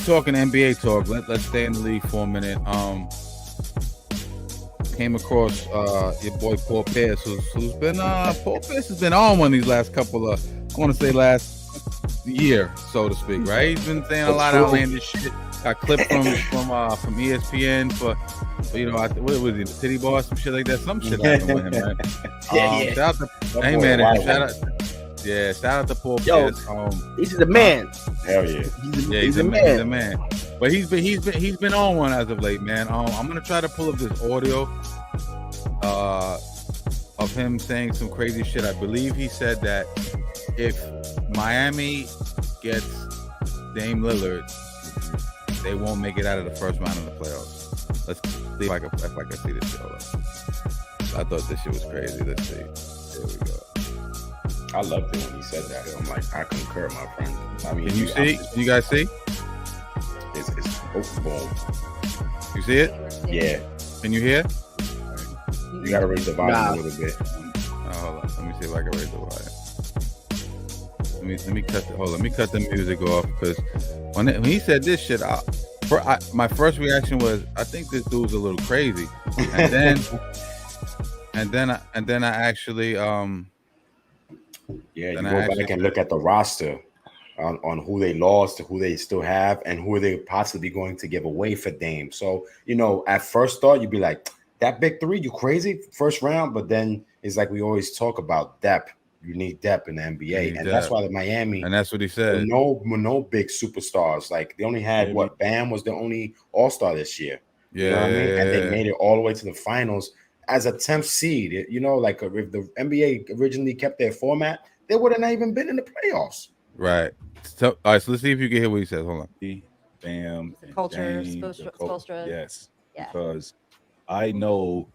talking NBA talk, let's stay in the league for a minute. Came across your boy Paul Pierce, who's been Paul Pierce has been on one these last couple of, I want to say last year, so to speak, right? He's been saying a lot of outlandish shit. Got clipped from ESPN for what was he, the City Boss, some shit like that. Some shit happened with him, right? Shout out to shout out to Paul Pierce. He's the man. Hell yeah. He's a man. He's a man. But he's been on one as of late, man. I'm gonna try to pull up this audio of him saying some crazy shit. I believe he said that if Miami gets Dame Lillard, they won't make it out of the first round of the playoffs. Let's see if I can see this shit. Hold up. I thought this shit was crazy. Let's see. There we go. I loved it when he said that. I'm like, I concur, my friend. I mean, can you see? Can you guys see? It's boom. You see it? Yeah. Can you hear? You gotta raise the volume a little bit. Hold on. Let me see if I can raise the volume. Let me cut the music off, because when he said this shit, my first reaction was, I think this dude's a little crazy, and then I actually you go back and look at the roster on who they lost, who they still have, and who they possibly going to give away for Dame. So at first thought you'd be like, that big three, you crazy first round, but then it's like we always talk about depth. You need depth in the NBA, and that's why the Miami. And that's what he said. No big superstars. Like they only had Bam was the only All-Star this year. Yeah, you know what I mean? And they made it all the way to the finals as a 10th seed. Like if the NBA originally kept their format, they would have not even been in the playoffs. Right. So, all right. So let's see if you can hear what he says. Hold on. Bam. Culture, Spoelstra. Yes. Yeah. Because I know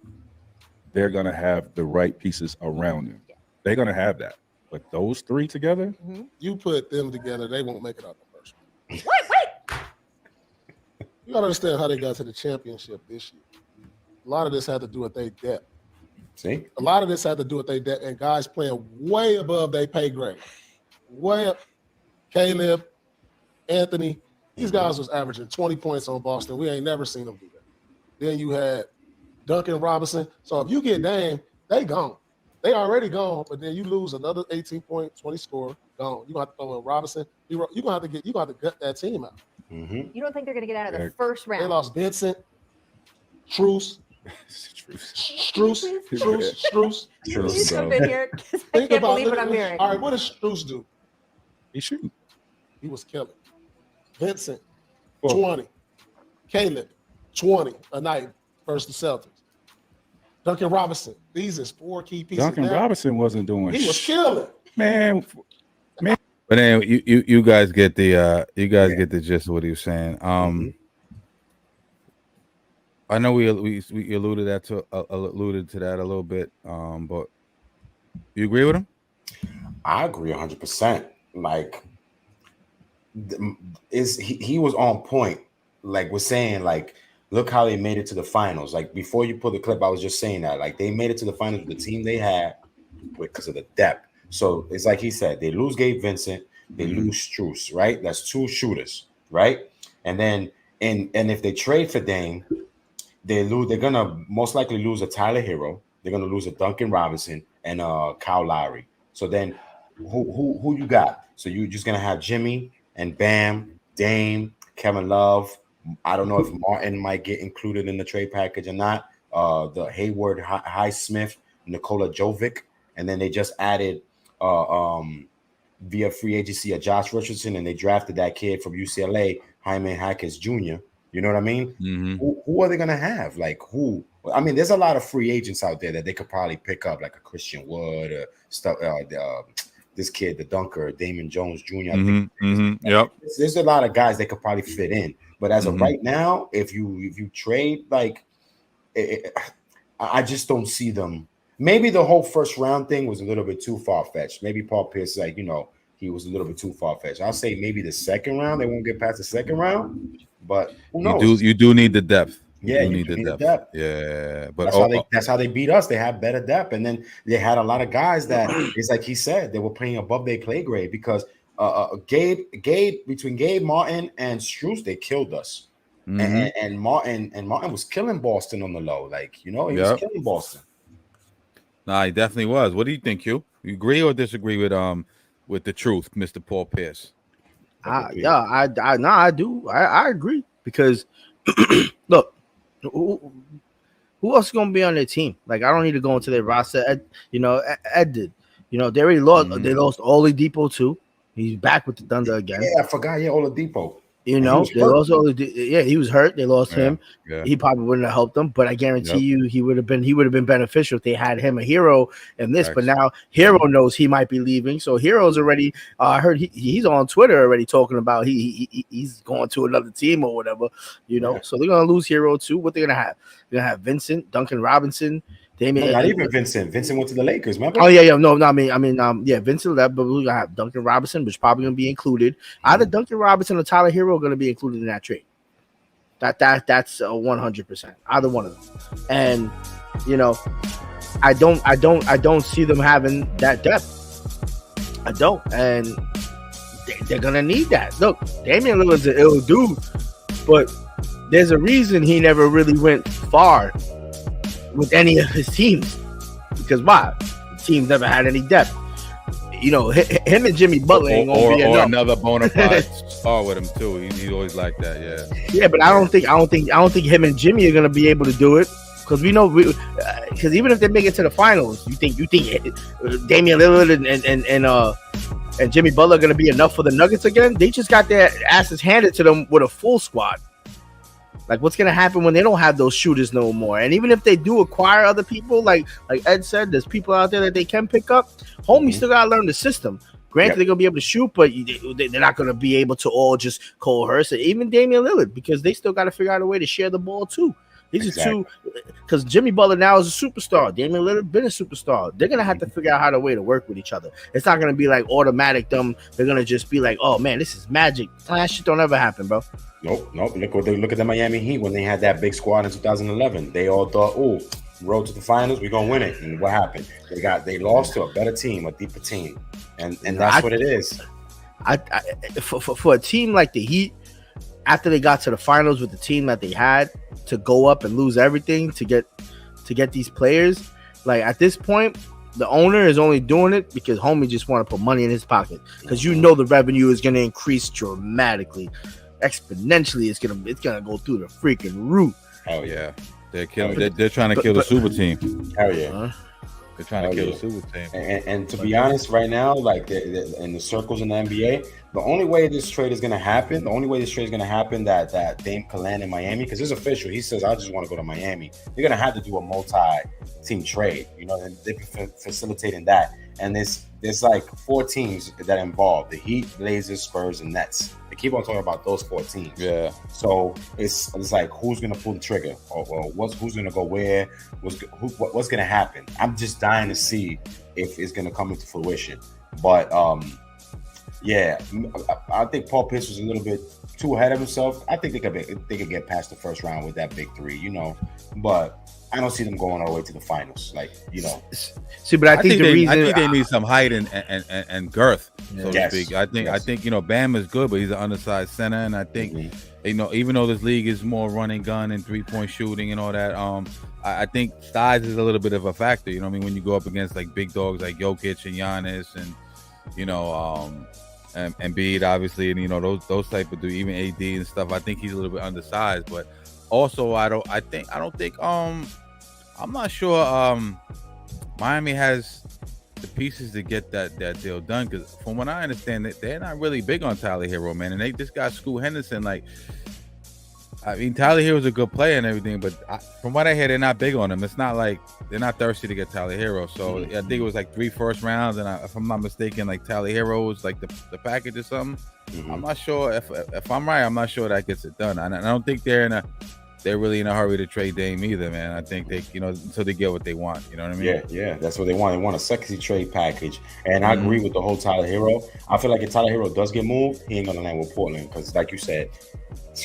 they're gonna have the right pieces around him. They're gonna have that, but those three together, you put them together, they won't make it out the first one. Wait. You gotta understand how they got to the championship this year. A lot of this had to do with their depth. See, a lot of this had to do with their depth and guys playing way above their pay grade. Way up. Caleb, Anthony, these guys was averaging 20 points on Boston. We ain't never seen them do that. Then you had Duncan Robinson. So if you get Dame, they gone. They already gone, but then you lose another 18 point, 20 score, gone. You gonna have to throw in Robinson. You gonna have to gut that team out. You don't think they're gonna get out of the first round? They lost Vincent, Truce. Struce. You come in here. I can't believe what I'm hearing. All right, what does Struce do? he shooting. He was killing. Vincent, 20. Caleb, 20 a night versus the Celtics. Duncan Robinson. These is four key pieces. Duncan Robinson wasn't doing. He was killing. Man. But anyway, you guys get the get the gist of what he was saying. I know we alluded to that a little bit. But you agree with him? I agree 100%. Like, he was on point. Like we're saying, like, look how they made it to the finals. Like before you put the clip, I was just saying that. Like they made it to the finals with the team they had because of the depth. So it's like he said, they lose Gabe Vincent, they lose Struce, right? That's two shooters, right? And then and if they trade for Dame, they're gonna most likely lose a Tyler Hero, they're gonna lose a Duncan Robinson and Kyle Lowry. So then who you got? So you're just gonna have Jimmy and Bam, Dame, Kevin Love. I don't know if Martin might get included in the trade package or not. The Hayward, Highsmith, Nikola Jovic, and then they just added via free agency a Josh Richardson, and they drafted that kid from UCLA, Jaime Jaquez Jr. You know what I mean? Who are they gonna have? Like who? I mean, there's a lot of free agents out there that they could probably pick up, like a Christian Wood or stuff. This kid, the dunker, Damon Jones Jr. Yep. There's a lot of guys that could probably fit in. But as of right now, if you trade, like, I just don't see them. Maybe the whole first round thing was a little bit too far fetched. Maybe Paul Pierce, like, he was a little bit too far fetched. I'll say maybe the second round. They won't get past the second round, but who knows? You do need the depth. Yeah, you need the depth. Yeah, but that's how they beat us. They had better depth, and then they had a lot of guys that it's like he said they were playing above their play grade because Gabe between Gabe Martin and Strus, they killed us. Mhm. And Martin was killing Boston on the low, like he was Yep. killing Boston. Nah, he definitely was. What do you think, Q? You agree or disagree with the truth, Mr. Paul Pierce? I do. I agree because look, who else is gonna be on their team? Like, I don't need to go into their roster. Ed did. They already lost. Mhm. They lost Oladipo too. He's back with the Thunder again. Yeah, I forgot. Yeah, Oladipo. They lost he was hurt. They lost him. Yeah. He probably wouldn't have helped them, but I guarantee you he would have been beneficial if they had him, a Hero, in this. But now Hero knows he might be leaving, so Hero's already. I heard he's on Twitter already talking about he's going to another team or whatever. So they're gonna lose Hero too. What they're gonna have? They're gonna have Vincent, Duncan Robinson. Not even Vincent. Vincent went to the Lakers, remember? Oh yeah. No, I mean, Vincent left, but we're gonna have Duncan Robinson, which is probably gonna be included. Either Duncan Robinson or Tyler Hero are gonna be included in that trade. That's 100%. Either one of them, and I don't see them having that depth. I don't, and they're gonna need that. Look, Damian Lillard's an ill dude, but there's a reason he never really went far with any of his teams, because why? The teams never had any depth. Him and Jimmy Butler ain't gonna be enough. Or another bona fide star with him too. He's always like that, yeah. Yeah, but I don't think him and Jimmy are gonna be able to do it, because we know because even if they make it to the finals, you think Damian Lillard and Jimmy Butler are gonna be enough for the Nuggets again? They just got their asses handed to them with a full squad. Like, what's gonna happen when they don't have those shooters no more? And even if they do acquire other people, like Ed said, there's people out there that they can pick up. Homie still gotta learn the system. Granted, they're gonna be able to shoot, but they're not gonna be able to all just coerce it. Even Damian Lillard, because they still got to figure out a way to share the ball too. These are two, because Jimmy Butler now is a superstar. Damian Lillard been a superstar. They're gonna have to figure out how to way to work with each other. It's not gonna be like automatic. They're gonna just be like, oh man, this is magic. That shit don't ever happen, bro. Nope. Look at the Miami Heat when they had that big squad in 2011. They all thought, road to the finals, we're gonna win it. And what happened? They lost to a better team, a deeper team, and that's what it is. For a team like the Heat, after they got to the finals with the team that they had, to go up and lose everything to get these players, like, at this point, the owner is only doing it because homie just want to put money in his pocket, because the revenue is going to increase dramatically, exponentially. It's gonna go through the freaking roof. Oh yeah, they're trying to kill the super team. Hell yeah. They're trying to kill the super team. And to be honest, right now, like in the circles in the NBA, the only way this trade is going to happen, that Dame can land in Miami, because it's official. He says, I just want to go to Miami. They're going to have to do a multi-team trade, and they're facilitating that. And there's like 4 teams that are involved: the Heat, Blazers, Spurs, and Nets. They keep on talking about those 4 teams. Yeah. So it's like, who's going to pull the trigger, or who's going to go where? What's going to happen? I'm just dying to see if it's going to come into fruition. But yeah, I think Paul Pierce was a little bit too ahead of himself. I think they could get past the first round with that big 3, but I don't see them going all the way to the finals. See, but I think they need some height and girth, so to speak. I think Bam is good, but he's an undersized center, and I think even though this league is more running gun and 3-point shooting and all that, I think size is a little bit of a factor. When you go up against like big dogs like Jokic and Giannis and and Embiid, obviously, and those type of dudes, even AD and stuff. I think he's a little bit undersized, but also I'm not sure Miami has the pieces to get that deal done, because from what I understand, they're not really big on Tyler Hero, man, and they just got Scoot Henderson. Like, I mean, Tyler Hero's a good player and everything, but from what I hear, they're not big on him. It's not like they're not thirsty to get Tyler Hero. So I think it was like 3 first rounds, and if I'm not mistaken, like Tyler Hero was like the package or something. I'm not sure if I'm right. I'm not sure that gets it done. I don't think they're in a they're really in a hurry to trade Dame either, man. I think they, until they get what they want. You know what I mean? Yeah, that's what they want. They want a sexy trade package. And I agree with the whole Tyler Hero. I feel like if Tyler Hero does get moved, he ain't gonna land with Portland because, like you said,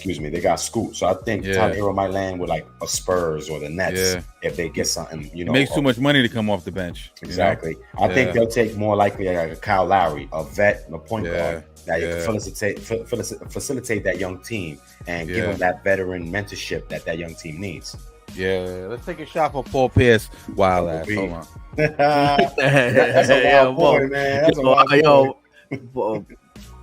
they got Scoot. So I think Tyler Hero might land with like a Spurs or the Nets if they get something. It makes too much money to come off the bench. Exactly. I think they'll take more likely like a Kyle Lowry, a vet, and a point guard that you can facilitate that young team and give them that veteran mentorship that young team needs. Yeah, let's take a shot for Paul Pierce. Wild ass. Hold on. That's a wild boy, man. That's a wild boy.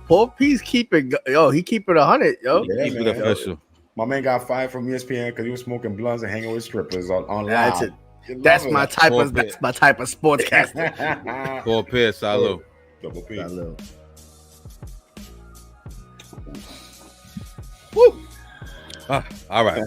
Paul Pierce keep it. He keep it 100. Yeah, Keep it official. My man got fired from ESPN because he was smoking blunts and hanging with strippers on live. That's my type of sportscaster. Paul Pierce, salute. Double P. Salute. Woo. All right.